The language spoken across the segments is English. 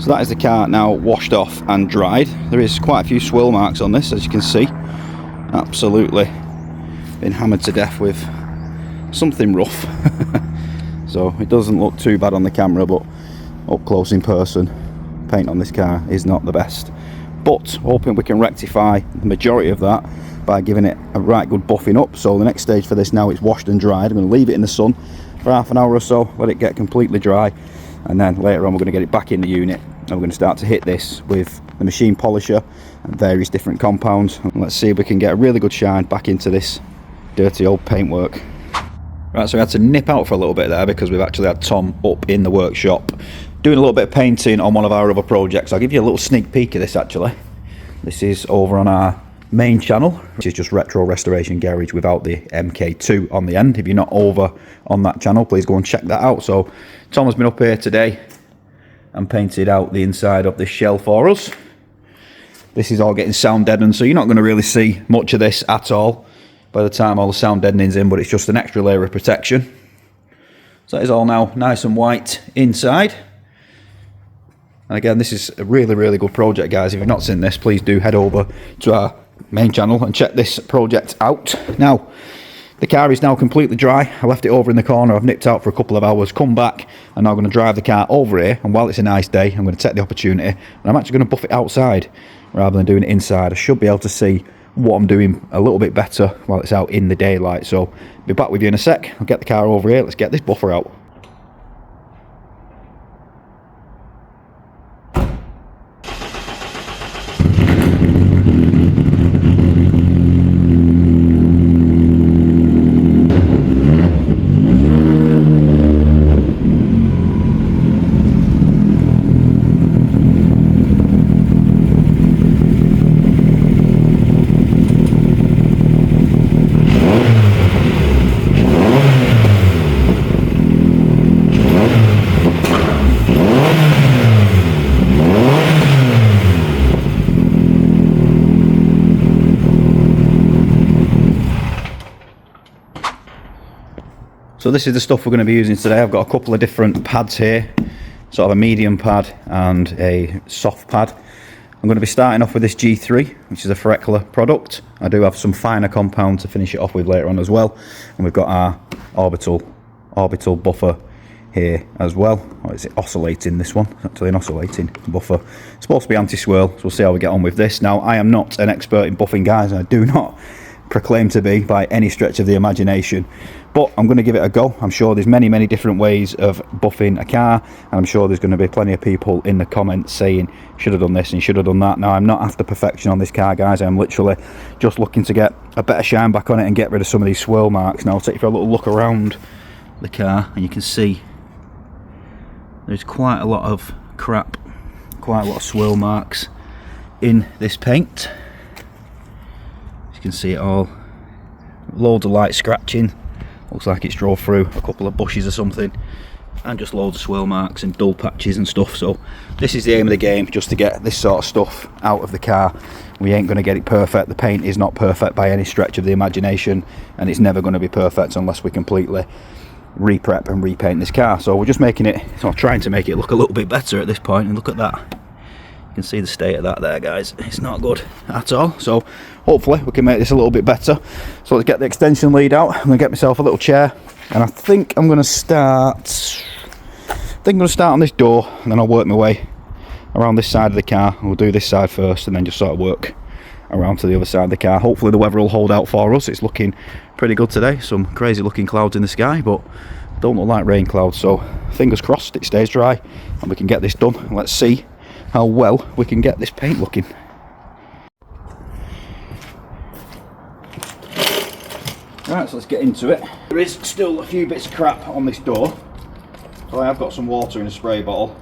So that is the car now washed off and dried. There is quite a few swirl marks on this, as you can see. Absolutely been hammered to death with something rough. So it doesn't look too bad on the camera, but up close in person, paint on this car is not the best. But hoping we can rectify the majority of that by giving it a right good buffing up. So the next stage for this now, it's washed and dried. I'm going to leave it in the sun for half an hour or so, let it get completely dry, and then later on we're going to get it back in the unit and we're going to start to hit this with the machine polisher and various different compounds, and let's see if we can get a really good shine back into this dirty old paintwork. Right, so we had to nip out for a little bit there because we've actually had Tom up in the workshop doing a little bit of painting on one of our other projects. I'll give you a little sneak peek of this actually. This is over on our main channel, which is just Retro Restoration Garage without the MK2 on the end. If you're not over on that channel, please go and check that out. So Tom has been up here today and painted out the inside of this shell for us. This is all getting sound deadened, so you're not going to really see much of this at all by the time all the sound deadening's in, but it's just an extra layer of protection. So that is all now nice and white inside. And again, this is a really good project, guys. If you've not seen this, please do head over to our main channel and check this project out. Now, the car is now completely dry. I left it over in the corner. I've nipped out for a couple of hours, come back, and now I'm going to drive the car over here. And while it's a nice day, I'm going to take the opportunity and I'm actually going to buff it outside rather than doing it inside. I should be able to see what I'm doing a little bit better while it's out in the daylight. So I'll be back with you in a sec. I'll get the car over here. Let's get this buffer out. So this is the stuff we're going to be using today. I've got a couple of different pads here, sort of a medium pad and a soft pad. I'm going to be starting off with this G3, which is a Replica product. I do have some finer compound to finish it off with later on as well. And we've got our orbital buffer here as well. Or is it oscillating, this one? It's actually an oscillating buffer. It's supposed to be anti-swirl, so we'll see how we get on with this. Now, I am not an expert in buffing, guys, and I do not proclaim to be by any stretch of the imagination, but I'm going to give it a go. I'm sure there's many different ways of buffing a car, and I'm sure there's going to be plenty of people in the comments saying should have done this and should have done that. Now, I'm not after perfection on this car, guys. I'm literally just looking to get a better shine back on it and get rid of some of these swirl marks. Now I'll take you for a little look around the car and you can see there's quite a lot of crap, quite a lot of swirl marks in this paint. You can see it all, loads of light scratching, looks like it's drove through a couple of bushes or something, and just loads of swirl marks and dull patches and stuff. So this is the aim of the game, just to get this sort of stuff out of the car. We ain't going to get it perfect. The paint is not perfect by any stretch of the imagination, and it's never going to be perfect unless we completely re-prep and repaint this car. So we're just making it, so trying to make it look a little bit better at this point. And look at that, you can see the state of that there, guys. It's not good at all. So hopefully we can make this a little bit better. So let's get the extension lead out. I'm going to get myself a little chair, and I think I'm going to start on this door, and then I'll work my way around this side of the car. We'll do this side first and then just sort of work around to the other side of the car. Hopefully the weather will hold out for us. It's looking pretty good today. Some crazy looking clouds in the sky, but don't look like rain clouds. So fingers crossed it stays dry and we can get this done. Let's see how well we can get this paint looking. Right, so let's get into it. There is still a few bits of crap on this door, so I have got some water in a spray bottle.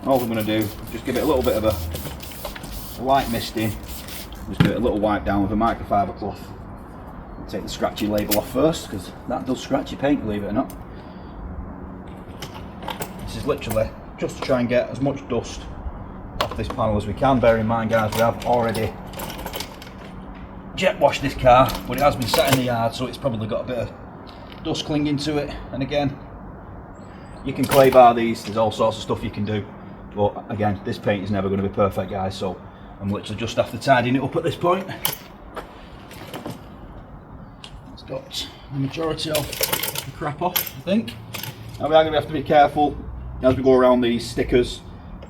All I'm going to do is just give it a little bit of a light misting. Just give it a little wipe down with a microfiber cloth. I'll take the scratchy label off first, because that does scratchy paint, believe it or not. This is literally just to try and get as much dust off this panel as we can. Bear in mind, guys, we have already jet washed this car, but it has been sat in the yard, so it's probably got a bit of dust clinging to it. And again, you can clay bar these. There's all sorts of stuff you can do But again, this paint is never going to be perfect, guys, so I'm literally just after tidying it up at this point. It's got the majority of the crap off, I think. Now we are going to have to be careful as we go around these stickers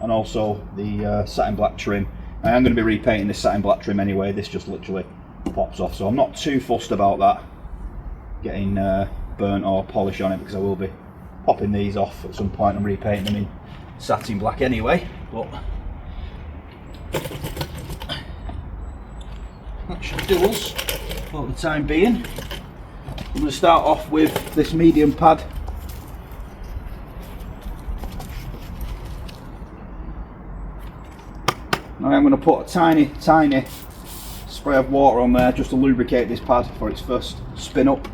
and also the satin black trim. I am going to be repainting this satin black trim anyway. This just literally pops off, so I'm not too fussed about that getting burnt or polish on it, because I will be popping these off at some point and repainting them in satin black anyway. But that should do us for the time being. I'm going to start off with this medium pad. Now I'm going to put a tiny spray of water on there just to lubricate this pad for its first spin up,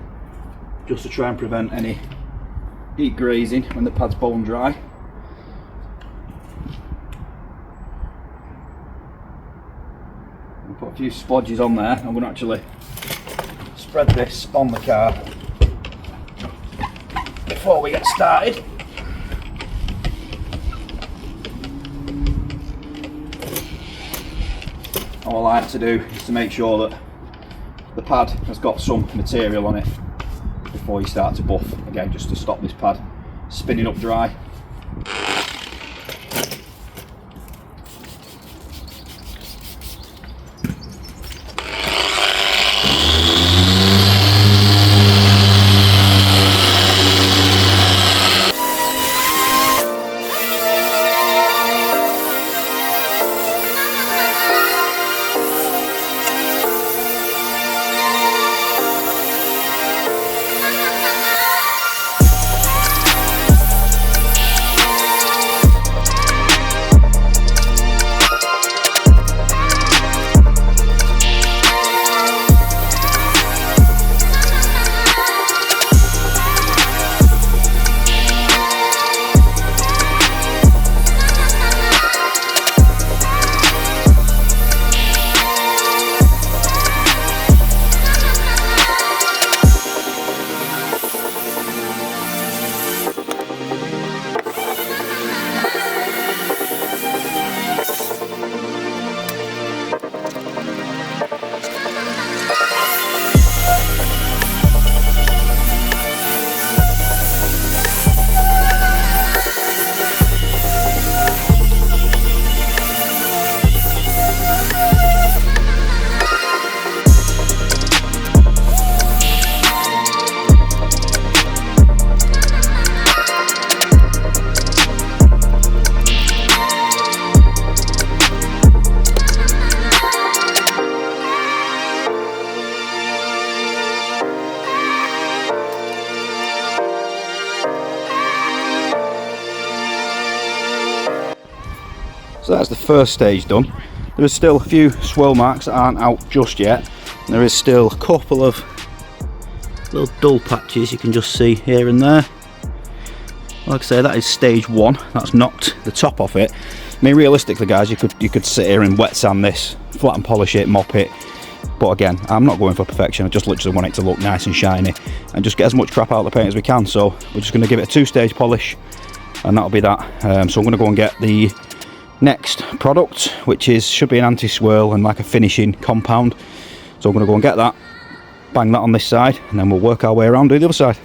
just to try and prevent any deep grazing when the pad's bone dry. I'll put a few splodges on there. I'm going to actually spread this on the car before we get started. All I like to do is to make sure that the pad has got some material on it before you start to buff, again just to stop this pad spinning up dry. So that's the first stage done. There is still a few swirl marks that aren't out just yet. And there is still a couple of little dull patches you can just see here and there. Like I say, that is stage one. That's knocked the top off it. I mean, realistically, guys, you could sit here and wet sand this, flat and polish it, mop it. But again, I'm not going for perfection. I just literally want it to look nice and shiny and just get as much crap out of the paint as we can. So we're just going to give it a 2-stage polish, and that'll be that. So I'm going to go and get the next product, which should be an anti-swirl and like a finishing compound. So I'm going to go and get that, bang that on this side, and then we'll work our way around to the other side.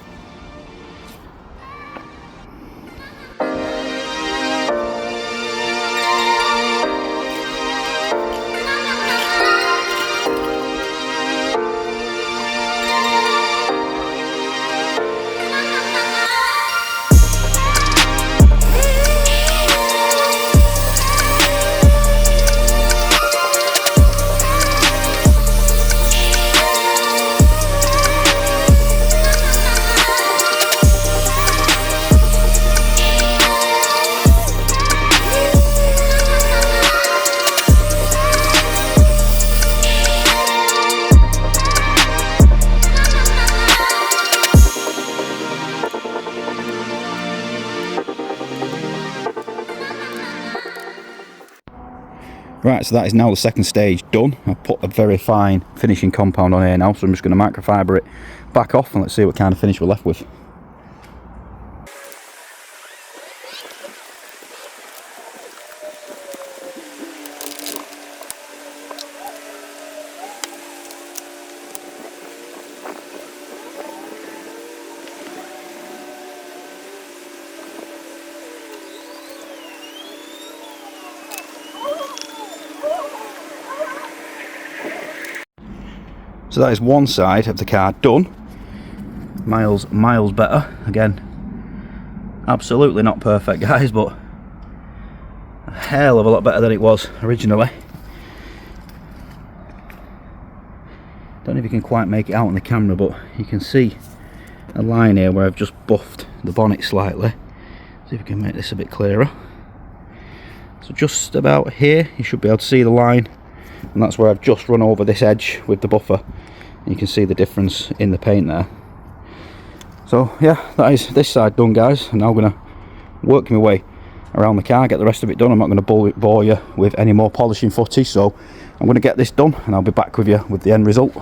Right, so that is now the second stage done. I've put a very fine finishing compound on here now, so I'm just going to microfiber it back off and let's see what kind of finish we're left with. So that is one side of the car done. Miles better. Again, absolutely not perfect, guys, but a hell of a lot better than it was originally. Don't know if you can quite make it out on the camera, but you can see a line here where I've just buffed the bonnet slightly. See if we can make this a bit clearer. So just about here you should be able to see the line, and that's where I've just run over this edge with the buffer. And you can see the difference in the paint there. So yeah, that is this side done, guys. I'm now going to work my way around the car, get the rest of it done. I'm not going to bore you with any more polishing footage, so I'm going to get this done and I'll be back with you with the end result.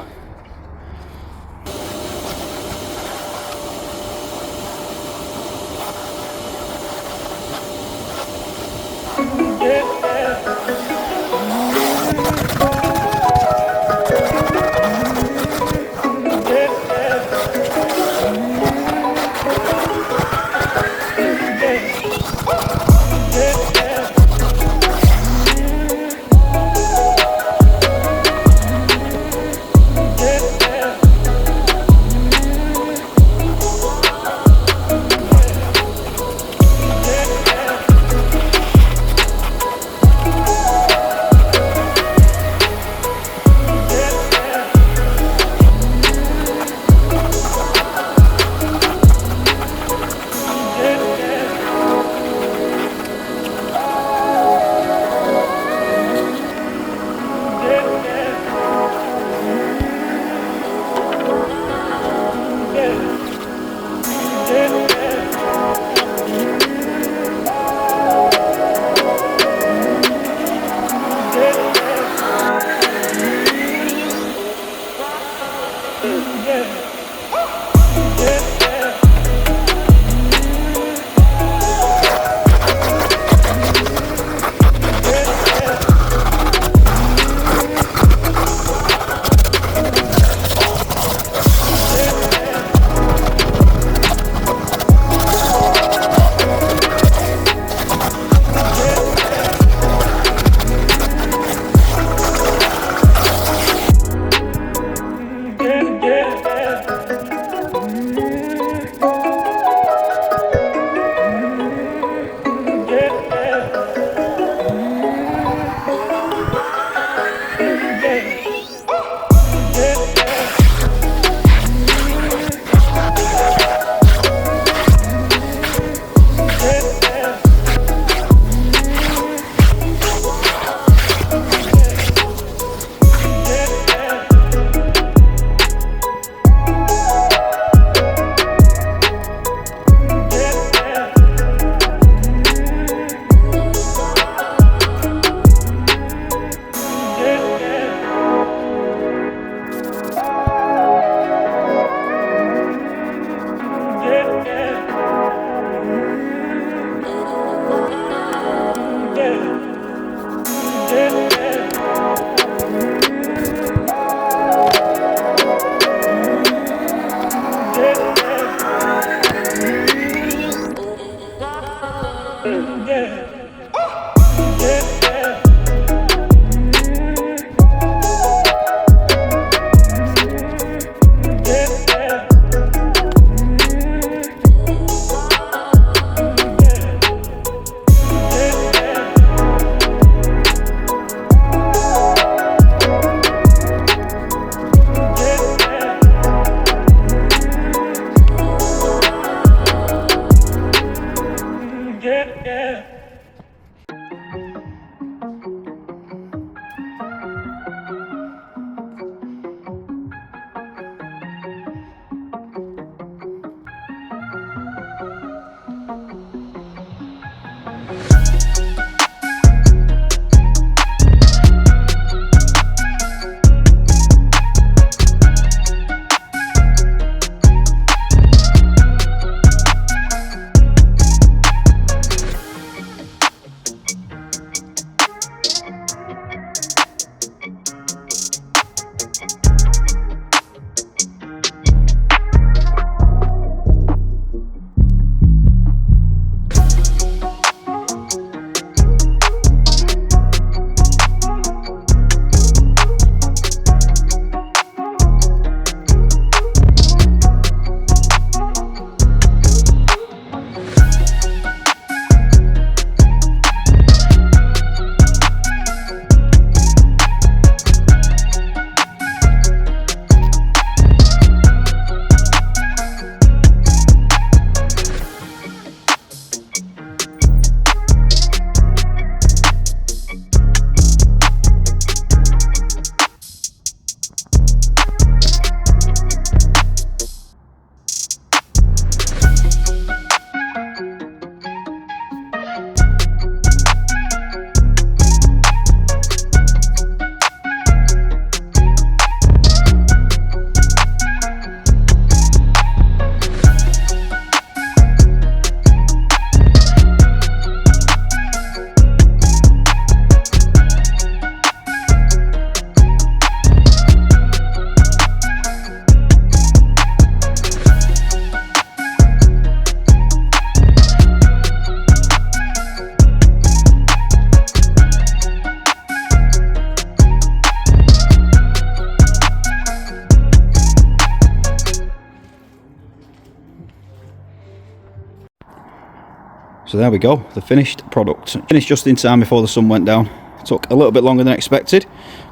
there we go, the finished product. Finished just in time before the sun went down. It took a little bit longer than expected,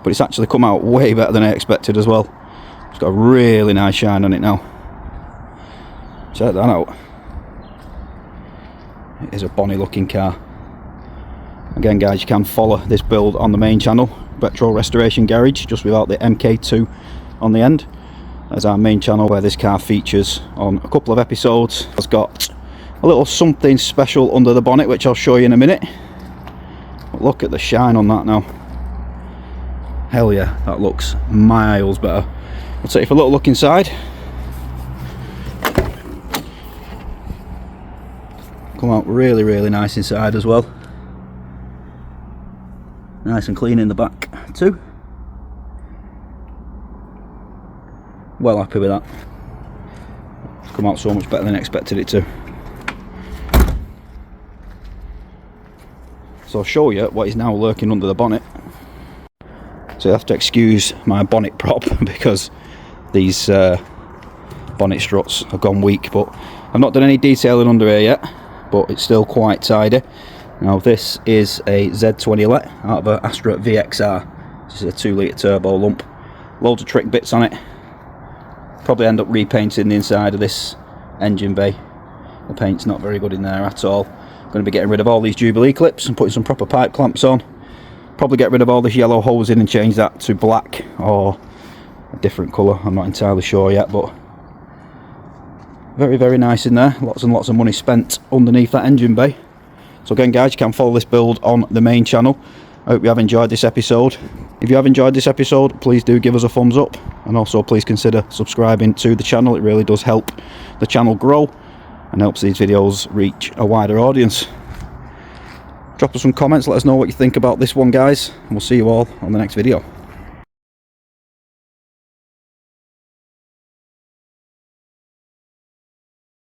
but it's actually come out way better than I expected as well. It's got a really nice shine on it now. Check that out. It is a bonny looking car. Again guys, you can follow this build on the main channel, Retro Restoration Garage, just without the MK2 on the end. That's our main channel where this car features on a couple of episodes. It's got a little something special under the bonnet, which I'll show you in a minute. But look at the shine on that now. Hell yeah, that looks miles better. I'll take you for a little look inside. Come out really, really nice inside as well. Nice and clean in the back too. Well happy with that. It's come out so much better than I expected it to. So I'll show you what is now lurking under the bonnet. So you have to excuse my bonnet prop because these bonnet struts have gone weak, but I've not done any detailing under here yet, but it's still quite tidy. Now this is a Z20 LET out of an Astra VXR. This is a 2 litre turbo lump. Loads of trick bits on it. Probably end up repainting the inside of this engine bay. The paint's not very good in there at all. I'm going to be getting rid of all these Jubilee clips and putting some proper pipe clamps on. Probably get rid of all this yellow hosing and change that to black or a different colour. I'm not entirely sure yet, but very, very nice in there. Lots and lots of money spent underneath that engine bay. So again guys, you can follow this build on the main channel. I hope you have enjoyed this episode. If you have enjoyed this episode, please do give us a thumbs up, and also please consider subscribing to the channel. It really does help the channel grow and helps these videos reach a wider audience. Drop us some comments, let us know what you think about this one guys, and we'll see you all on the next video.